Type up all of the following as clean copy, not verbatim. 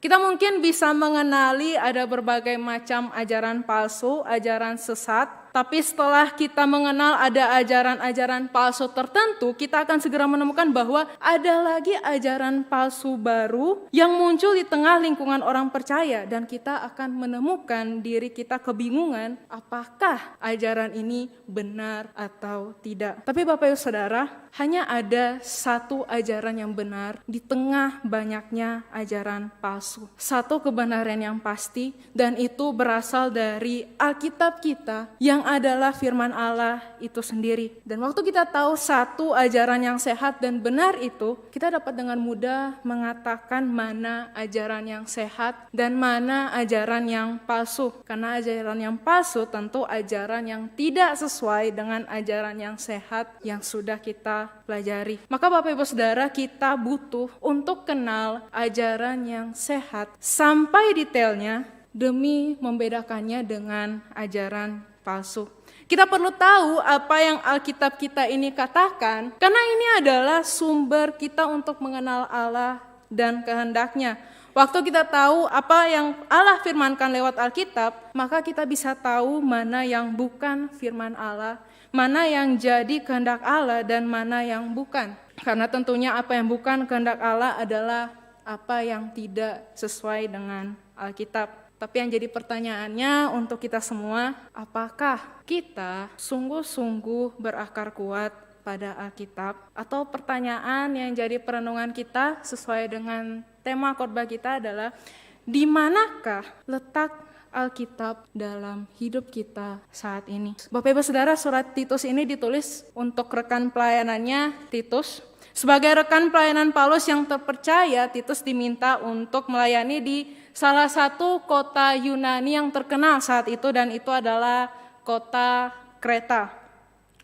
Kita mungkin bisa mengenali ada berbagai macam ajaran palsu, ajaran sesat. Tapi setelah kita mengenal ada ajaran-ajaran palsu tertentu, kita akan segera menemukan bahwa ada lagi ajaran palsu baru yang muncul di tengah lingkungan orang percaya. Dan kita akan menemukan diri kita kebingungan apakah ajaran ini benar atau tidak. Tapi Bapak Ibu Saudara, hanya ada satu ajaran yang benar di tengah banyaknya ajaran palsu. Satu kebenaran yang pasti, dan itu berasal dari Alkitab kita yang adalah firman Allah itu sendiri. Dan waktu kita tahu satu ajaran yang sehat dan benar itu, kita dapat dengan mudah mengatakan mana ajaran yang sehat dan mana ajaran yang palsu. Karena ajaran yang palsu tentu ajaran yang tidak sesuai dengan ajaran yang sehat yang sudah kita pelajari. Maka Bapak Ibu Saudara, kita butuh untuk kenal ajaran yang sehat sampai detailnya demi membedakannya dengan ajaran palsu. Kita perlu tahu apa yang Alkitab kita ini katakan, karena ini adalah sumber kita untuk mengenal Allah dan kehendaknya. Waktu kita tahu apa yang Allah firmankan lewat Alkitab, maka kita bisa tahu mana yang bukan firman Allah, mana yang jadi kehendak Allah dan mana yang bukan. Karena tentunya apa yang bukan kehendak Allah adalah apa yang tidak sesuai dengan Alkitab. Tapi yang jadi pertanyaannya untuk kita semua, apakah kita sungguh-sungguh berakar kuat pada Alkitab? Atau pertanyaan yang jadi perenungan kita sesuai dengan tema khotbah kita adalah, di manakah letak Alkitab dalam hidup kita saat ini? Bapak Ibu Saudara, surat Titus ini ditulis untuk rekan pelayanannya Titus. Sebagai rekan pelayanan Paulus yang terpercaya, Titus diminta untuk melayani di salah satu kota Yunani yang terkenal saat itu, dan itu adalah kota Kreta.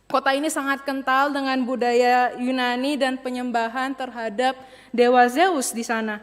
Kota ini sangat kental dengan budaya Yunani dan penyembahan terhadap dewa Zeus di sana.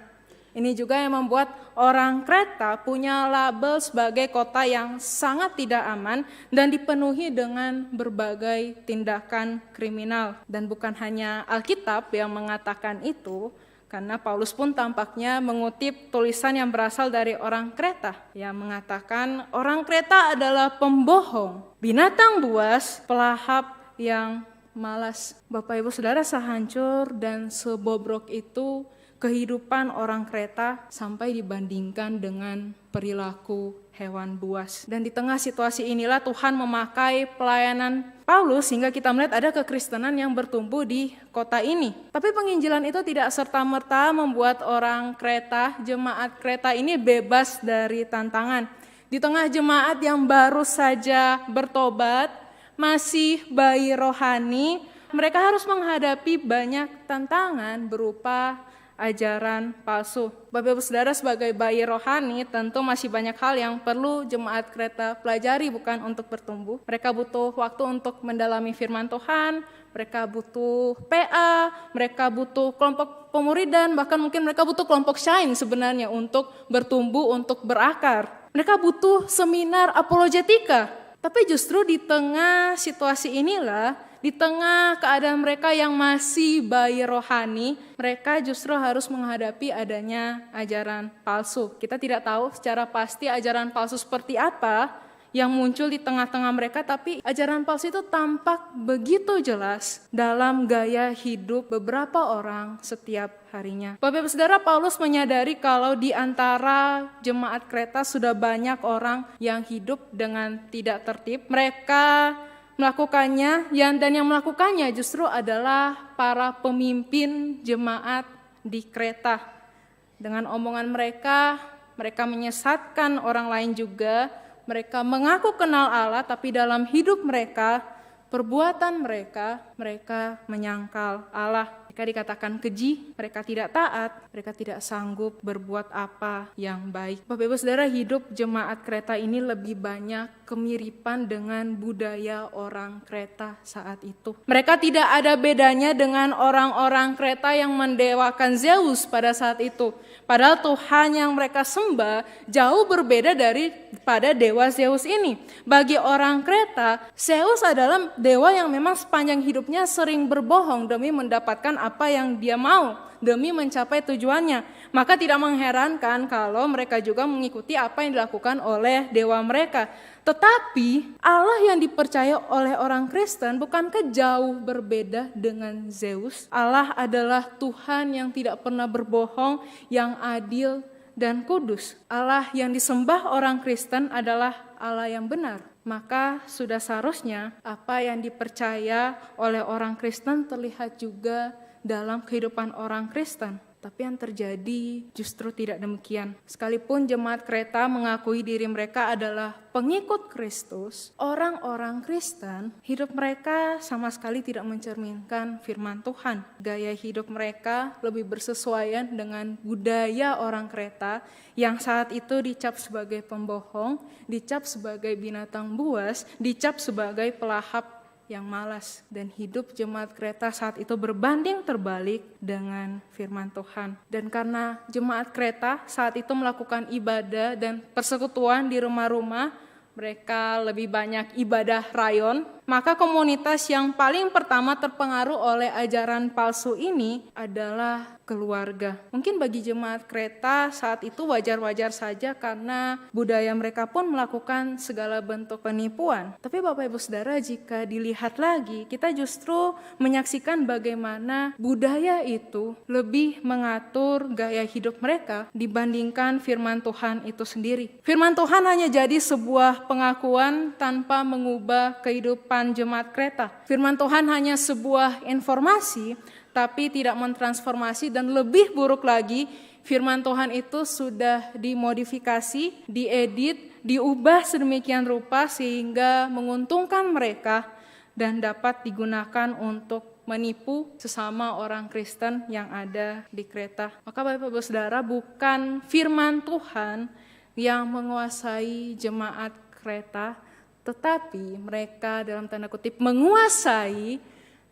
Ini juga yang membuat orang Kreta punya label sebagai kota yang sangat tidak aman dan dipenuhi dengan berbagai tindakan kriminal. Dan bukan hanya Alkitab yang mengatakan itu, karena Paulus pun tampaknya mengutip tulisan yang berasal dari orang Kreta yang mengatakan orang Kreta adalah pembohong, binatang buas, pelahap yang malas. Bapak Ibu Saudara, sehancur dan sebobrok itu kehidupan orang Kreta sampai dibandingkan dengan perilaku hewan buas. Dan di tengah situasi inilah Tuhan memakai pelayanan Paulus sehingga kita melihat ada kekristenan yang bertumbuh di kota ini. Tapi penginjilan itu tidak serta-merta membuat orang Kreta, jemaat Kreta ini bebas dari tantangan. Di tengah jemaat yang baru saja bertobat, masih bayi rohani, mereka harus menghadapi banyak tantangan berupa ajaran palsu. Bapak Ibu Saudara, sebagai bayi rohani tentu masih banyak hal yang perlu jemaat Kreta pelajari, bukan untuk bertumbuh. Mereka butuh waktu untuk mendalami firman Tuhan, mereka butuh PA, mereka butuh kelompok pemuridan, bahkan mungkin mereka butuh kelompok shine sebenarnya untuk bertumbuh, untuk berakar. Mereka butuh seminar apologetika. Tapi justru di tengah situasi inilah, di tengah keadaan mereka yang masih bayi rohani, mereka justru harus menghadapi adanya ajaran palsu. Kita tidak tahu secara pasti ajaran palsu seperti apa yang muncul di tengah-tengah mereka, tapi ajaran palsu itu tampak begitu jelas dalam gaya hidup beberapa orang setiap harinya. Bapak Ibu Saudara, Paulus menyadari kalau di antara jemaat Kreta sudah banyak orang yang hidup dengan tidak tertib. Mereka melakukannya, dan yang melakukannya justru adalah para pemimpin jemaat di Kreta. Dengan omongan mereka, mereka menyesatkan orang lain juga. Mereka mengaku kenal Allah, tapi dalam hidup mereka, perbuatan mereka menyangkal Allah. Mereka dikatakan keji, mereka tidak taat, mereka tidak sanggup berbuat apa yang baik. Bapak Ibu Saudara, hidup jemaat Kreta ini lebih banyak kemiripan dengan budaya orang Kreta saat itu. Mereka tidak ada bedanya dengan orang-orang Kreta yang mendewakan Zeus pada saat itu. Padahal Tuhan yang mereka sembah jauh berbeda daripada dewa Zeus ini. Bagi orang Kreta, Zeus adalah dewa yang memang sepanjang hidupnya sering berbohong demi mendapatkan apa yang dia mau demi mencapai tujuannya. Maka tidak mengherankan kalau mereka juga mengikuti apa yang dilakukan oleh dewa mereka. Tetapi Allah yang dipercaya oleh orang Kristen bukankah jauh berbeda dengan Zeus? Allah adalah Tuhan yang tidak pernah berbohong, yang adil dan kudus. Allah yang disembah orang Kristen adalah Allah yang benar. Maka sudah seharusnya apa yang dipercaya oleh orang Kristen terlihat juga dalam kehidupan orang Kristen. Tapi yang terjadi justru tidak demikian. Sekalipun jemaat Kreta mengakui diri mereka adalah pengikut Kristus, orang-orang Kristen, hidup mereka sama sekali tidak mencerminkan firman Tuhan. Gaya hidup mereka lebih bersesuaian dengan budaya orang Kreta yang saat itu dicap sebagai pembohong, dicap sebagai binatang buas, dicap sebagai pelahap yang malas. Dan hidup jemaat Kreta saat itu berbanding terbalik dengan firman Tuhan. Dan karena jemaat Kreta saat itu melakukan ibadah dan persekutuan di rumah-rumah, mereka lebih banyak ibadah rayon, maka komunitas yang paling pertama terpengaruh oleh ajaran palsu ini adalah keluarga. Mungkin bagi jemaat Kreta saat itu wajar-wajar saja karena budaya mereka pun melakukan segala bentuk penipuan. Tapi Bapak Ibu Saudara, jika dilihat lagi, kita justru menyaksikan bagaimana budaya itu lebih mengatur gaya hidup mereka dibandingkan firman Tuhan itu sendiri. Firman Tuhan hanya jadi sebuah pengakuan tanpa mengubah kehidupan jemaat Kreta. Firman Tuhan hanya sebuah informasi, tapi tidak mentransformasi, dan lebih buruk lagi, firman Tuhan itu sudah dimodifikasi, diedit, diubah sedemikian rupa sehingga menguntungkan mereka dan dapat digunakan untuk menipu sesama orang Kristen yang ada di Kreta. Maka Bapak Ibu Saudara, bukan firman Tuhan yang menguasai jemaat Kreta, tetapi mereka dalam tanda kutip menguasai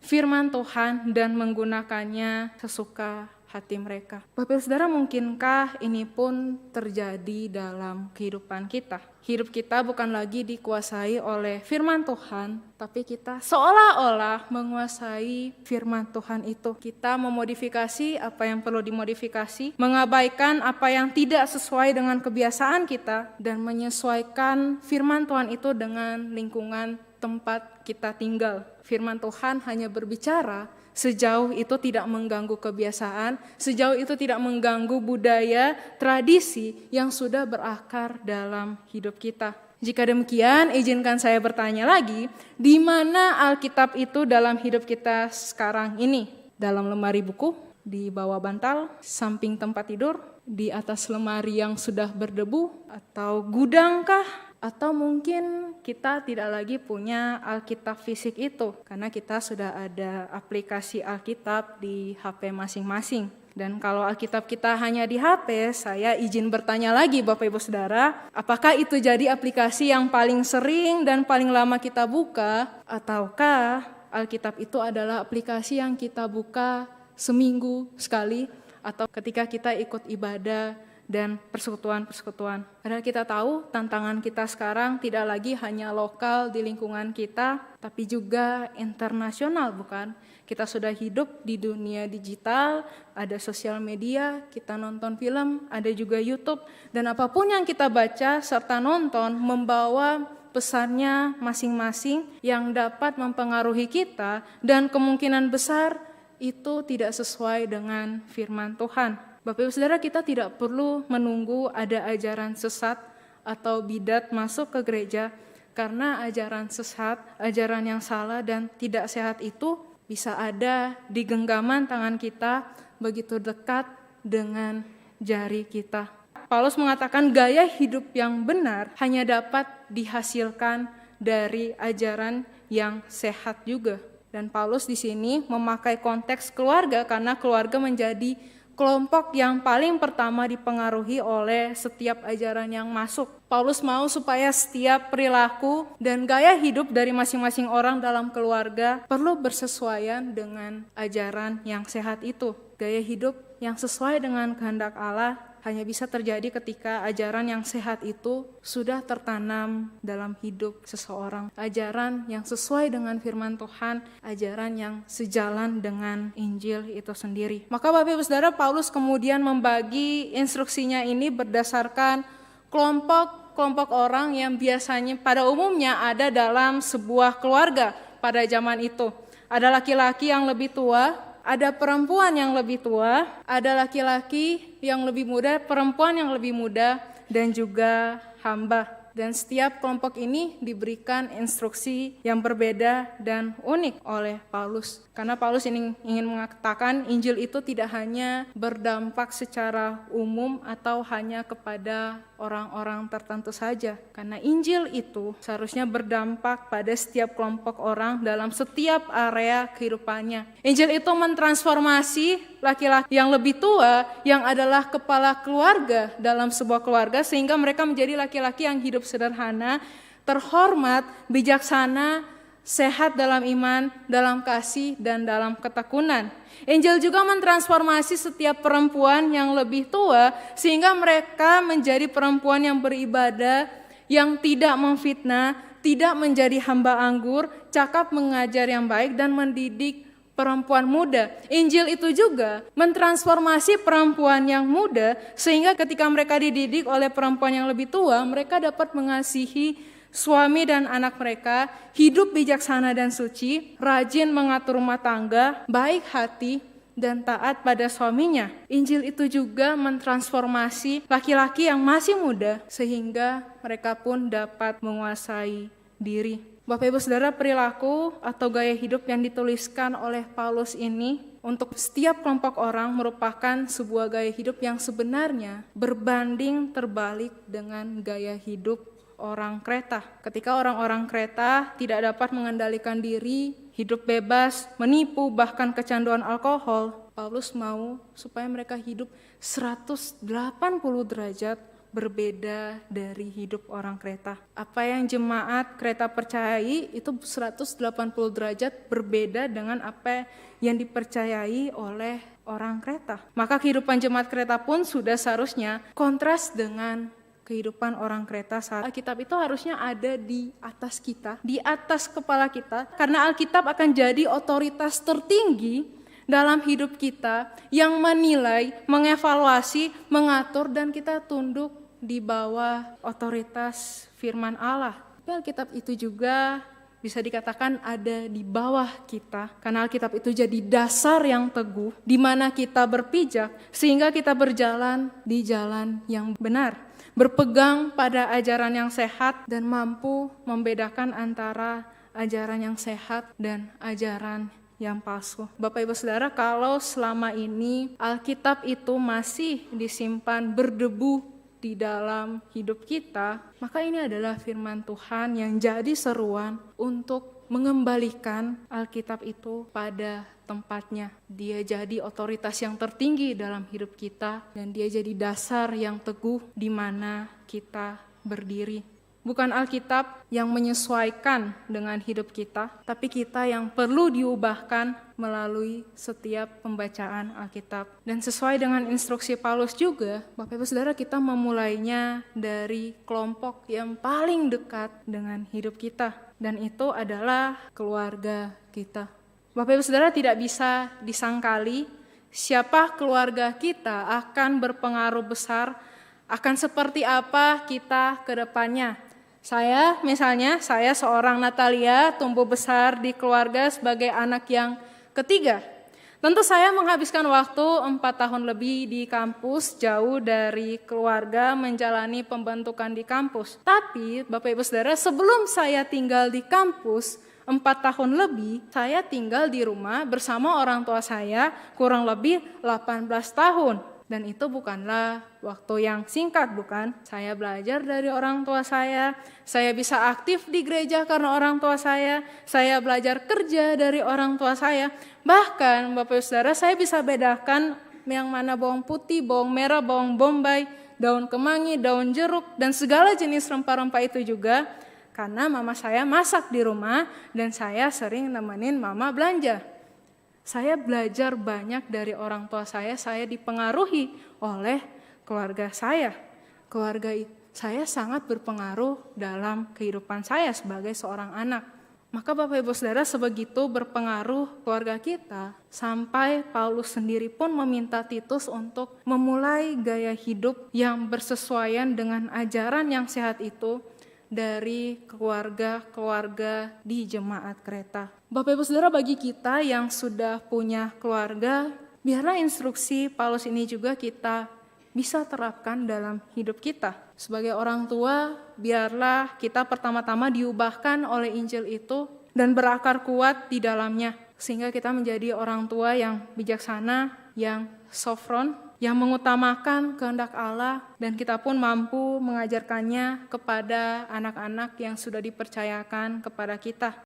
firman Tuhan dan menggunakannya sesuka hati mereka. Bapak Saudara, mungkinkah ini pun terjadi dalam kehidupan kita? Hidup kita bukan lagi dikuasai oleh firman Tuhan, tapi kita seolah-olah menguasai firman Tuhan itu. Kita memodifikasi apa yang perlu dimodifikasi, mengabaikan apa yang tidak sesuai dengan kebiasaan kita, dan menyesuaikan firman Tuhan itu dengan lingkungan tempat kita tinggal. Firman Tuhan hanya berbicara sejauh itu tidak mengganggu kebiasaan, sejauh itu tidak mengganggu budaya, tradisi yang sudah berakar dalam hidup kita. Jika demikian, izinkan saya bertanya lagi, di mana Alkitab itu dalam hidup kita sekarang ini? Dalam lemari buku, di bawah bantal, samping tempat tidur, di atas lemari yang sudah berdebu, atau gudangkah? Atau mungkin kita tidak lagi punya Alkitab fisik itu, karena kita sudah ada aplikasi Alkitab di HP masing-masing. Dan kalau Alkitab kita hanya di HP, saya izin bertanya lagi Bapak Ibu Saudara, apakah itu jadi aplikasi yang paling sering dan paling lama kita buka, ataukah Alkitab itu adalah aplikasi yang kita buka seminggu sekali, atau ketika kita ikut ibadah dan persekutuan-persekutuan. Padahal kita tahu tantangan kita sekarang tidak lagi hanya lokal di lingkungan kita, tapi juga internasional, bukan? Kita sudah hidup di dunia digital, ada sosial media, kita nonton film, ada juga YouTube, dan apapun yang kita baca serta nonton membawa pesannya masing-masing yang dapat mempengaruhi kita, dan kemungkinan besar itu tidak sesuai dengan firman Tuhan. Bapak Ibu Saudara, kita tidak perlu menunggu ada ajaran sesat atau bidat masuk ke gereja, karena ajaran sesat, ajaran yang salah dan tidak sehat itu bisa ada di genggaman tangan kita, begitu dekat dengan jari kita. Paulus mengatakan gaya hidup yang benar hanya dapat dihasilkan dari ajaran yang sehat juga. Dan Paulus di sini memakai konteks keluarga, karena keluarga menjadi kelompok yang paling pertama dipengaruhi oleh setiap ajaran yang masuk. Paulus mau supaya setiap perilaku dan gaya hidup dari masing-masing orang dalam keluarga perlu bersesuaian dengan ajaran yang sehat itu. Gaya hidup yang sesuai dengan kehendak Allah hanya bisa terjadi ketika ajaran yang sehat itu sudah tertanam dalam hidup seseorang. Ajaran yang sesuai dengan firman Tuhan, ajaran yang sejalan dengan Injil itu sendiri. Maka Bapak Ibu Saudara, Paulus kemudian membagi instruksinya ini berdasarkan kelompok orang yang biasanya pada umumnya ada dalam sebuah keluarga pada zaman itu. Ada laki-laki yang lebih tua, ada perempuan yang lebih tua, ada laki-laki yang lebih muda, perempuan yang lebih muda, dan juga hamba. Dan setiap kelompok ini diberikan instruksi yang berbeda dan unik oleh Paulus. Karena Paulus ingin mengatakan Injil itu tidak hanya berdampak secara umum atau hanya kepada orang-orang tertentu saja. Karena Injil itu seharusnya berdampak pada setiap kelompok orang dalam setiap area kehidupannya. Injil itu mentransformasi laki-laki yang lebih tua yang adalah kepala keluarga dalam sebuah keluarga sehingga mereka menjadi laki-laki yang hidup sederhana, terhormat, bijaksana, sehat dalam iman, dalam kasih, dan dalam ketekunan. Injil juga mentransformasi setiap perempuan yang lebih tua sehingga mereka menjadi perempuan yang beribadah, yang tidak memfitnah, tidak menjadi hamba anggur, cakap mengajar yang baik, dan mendidik perempuan muda. Injil itu juga mentransformasi perempuan yang muda sehingga ketika mereka dididik oleh perempuan yang lebih tua, mereka dapat mengasihi suami dan anak mereka, hidup bijaksana dan suci, rajin mengatur rumah tangga, baik hati, dan taat pada suaminya. Injil itu juga mentransformasi laki-laki yang masih muda sehingga mereka pun dapat menguasai diri. Bapak Ibu Saudara, perilaku atau gaya hidup yang dituliskan oleh Paulus ini untuk setiap kelompok orang merupakan sebuah gaya hidup yang sebenarnya berbanding terbalik dengan gaya hidup orang Kreta. Ketika orang-orang Kreta tidak dapat mengendalikan diri, hidup bebas, menipu, bahkan kecanduan alkohol, Paulus mau supaya mereka hidup 180 derajat berbeda dari hidup orang Kreta. Apa yang jemaat Kreta percayai itu 180 derajat berbeda dengan apa yang dipercayai oleh orang Kreta. Maka kehidupan jemaat Kreta pun sudah seharusnya kontras dengan kehidupan orang Kreta saat Alkitab itu harusnya ada di atas kita, di atas kepala kita, karena Alkitab akan jadi otoritas tertinggi dalam hidup kita yang menilai, mengevaluasi, mengatur, dan kita tunduk di bawah otoritas firman Allah. Tapi Alkitab itu juga bisa dikatakan ada di bawah kita, karena Alkitab itu jadi dasar yang teguh di mana kita berpijak sehingga kita berjalan di jalan yang benar, berpegang pada ajaran yang sehat dan mampu membedakan antara ajaran yang sehat dan ajaran yang palsu. Bapak Ibu Saudara, kalau selama ini Alkitab itu masih disimpan berdebu di dalam hidup kita, maka ini adalah firman Tuhan yang jadi seruan untuk mengembalikan Alkitab itu pada tempatnya. Dia jadi otoritas yang tertinggi dalam hidup kita dan dia jadi dasar yang teguh di mana kita berdiri. Bukan Alkitab yang menyesuaikan dengan hidup kita, tapi kita yang perlu diubahkan melalui setiap pembacaan Alkitab. Dan sesuai dengan instruksi Paulus juga, Bapak Ibu Saudara, kita memulainya dari kelompok yang paling dekat dengan hidup kita. Dan itu adalah keluarga kita. Bapak Ibu Saudara, tidak bisa disangkali siapa keluarga kita akan berpengaruh besar, akan seperti apa kita ke depannya. Saya seorang Natalia tumbuh besar di keluarga sebagai anak yang ketiga. Tentu saya menghabiskan waktu 4 tahun lebih di kampus, jauh dari keluarga, menjalani pembentukan di kampus. Tapi Bapak Ibu Saudara, sebelum saya tinggal di kampus 4 tahun lebih, saya tinggal di rumah bersama orang tua saya kurang lebih 18 tahun. Dan itu bukanlah waktu yang singkat, bukan? Saya belajar dari orang tua saya bisa aktif di gereja karena orang tua saya belajar kerja dari orang tua saya. Bahkan Bapak Ibu Saudara, saya bisa bedakan yang mana bawang putih, bawang merah, bawang bombay, daun kemangi, daun jeruk, dan segala jenis rempah-rempah itu juga karena mama saya masak di rumah dan saya sering nemenin mama belanja. Saya belajar banyak dari orang tua saya dipengaruhi oleh keluarga saya. Saya sangat berpengaruh dalam kehidupan saya sebagai seorang anak. Maka Bapak Ibu Saudara, sebegitu berpengaruh keluarga kita, sampai Paulus sendiri pun meminta Titus untuk memulai gaya hidup yang bersesuaian dengan ajaran yang sehat itu dari keluarga-keluarga di jemaat Kreta. Bapak Ibu Saudara, bagi kita yang sudah punya keluarga, biarlah instruksi Paulus ini juga kita bisa terapkan dalam hidup kita. Sebagai orang tua, biarlah kita pertama-tama diubahkan oleh Injil itu dan berakar kuat di dalamnya, sehingga kita menjadi orang tua yang bijaksana, yang sofron, yang mengutamakan kehendak Allah, dan kita pun mampu mengajarkannya kepada anak-anak yang sudah dipercayakan kepada kita.